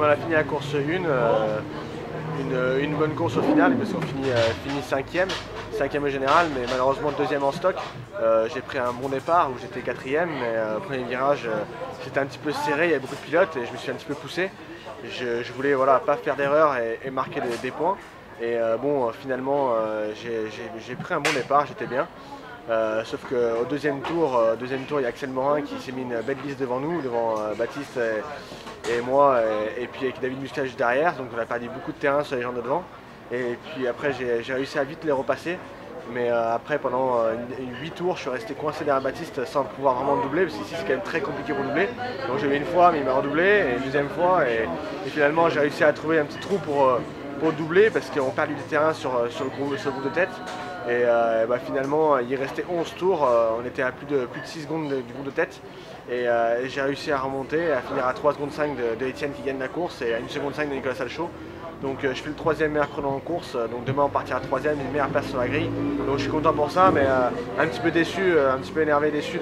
on a fini la course 1, une bonne course au final, parce qu'on finit 5e au général, mais malheureusement 2e en stock. J'ai pris un bon départ où j'étais 4e, mais au premier virage c'était un petit peu serré, il y avait beaucoup de pilotes et je me suis un petit peu poussé. Je voulais voilà, pas faire d'erreur et marquer des points. Et bon, finalement j'ai pris un bon départ, j'étais bien. Sauf qu'au deuxième tour, il y a Axel Morin qui s'est mis une belle liste devant nous, devant Baptiste et moi, et puis avec David Muscat juste derrière, donc on a perdu beaucoup de terrain sur les gens de devant. Et puis après j'ai réussi à vite les repasser, mais après pendant 8 tours je suis resté coincé derrière Baptiste sans pouvoir vraiment doubler, parce qu'ici c'est quand même très compliqué pour doubler. Donc j'ai eu une fois, mais il m'a redoublé, et une deuxième fois, et finalement j'ai réussi à trouver un petit trou pour doubler, parce qu'on perdait du terrain sur le groupe de tête. Et finalement, il restait 11 tours, on était à plus de 6 secondes du groupe de tête. Et j'ai réussi à remonter, à finir à 3 secondes 5 de Etienne qui gagne la course et à 1 seconde 5 de Nicolas Salchaud. Donc je fais le 3e meilleur chrono en course, donc demain on partira 3e, une meilleure place sur la grille. Donc je suis content pour ça, mais un petit peu déçu, un petit peu énervé, déçu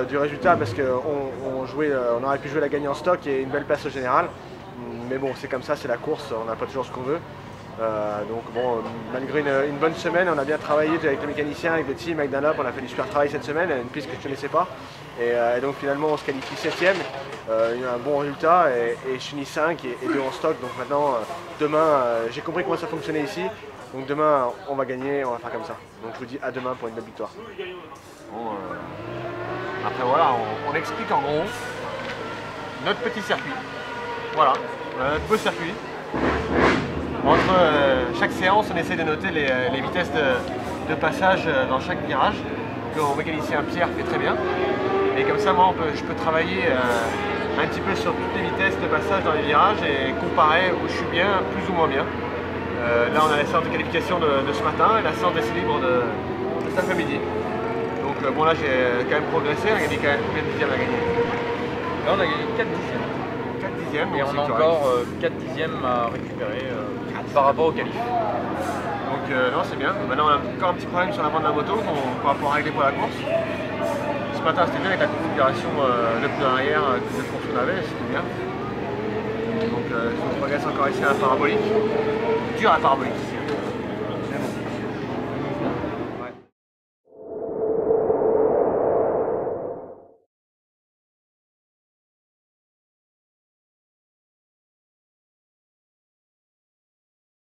du résultat, parce qu'on aurait pu jouer la gagne en stock et une belle place au général. Mais bon, c'est comme ça, c'est la course, on n'a pas toujours ce qu'on veut. Donc bon, malgré une bonne semaine, on a bien travaillé avec le mécanicien, avec le team, avec Dunlop, on a fait du super travail cette semaine, une piste que je ne connaissais pas. Et donc finalement on se qualifie 7e, un bon résultat, et je finis 5 et 2 en stock. Donc maintenant, demain, j'ai compris comment ça fonctionnait ici. Donc demain on va gagner, on va faire comme ça. Donc je vous dis à demain pour une belle victoire. Bon, après voilà, on explique en gros notre petit circuit. Voilà, notre beau circuit. Entre chaque séance, on essaie de noter les vitesses de passage dans chaque virage, que mon mécanicien Pierre fait très bien. Et comme ça, moi, je peux travailler un petit peu sur toutes les vitesses de passage dans les virages et comparer où je suis bien, plus ou moins bien. Là, on a la séance de qualification de ce matin et la séance d'essai libre de cet après-midi. Donc bon, là, j'ai quand même progressé, on a gagné quand même combien de dixièmes à gagner? Là, on a gagné 4 dixièmes. 4 dixièmes. Et on a encore 4 dixièmes à récupérer par rapport au qualif. Donc non, c'est bien. Maintenant, on a encore un petit problème sur l'avant de la moto qu'on va pouvoir régler pour la course. Ce matin, c'était bien avec la configuration de pneu arrière que qu'on avait, c'était bien. Donc, on progresse encore ici à la parabolique. Dur à la parabolique ici.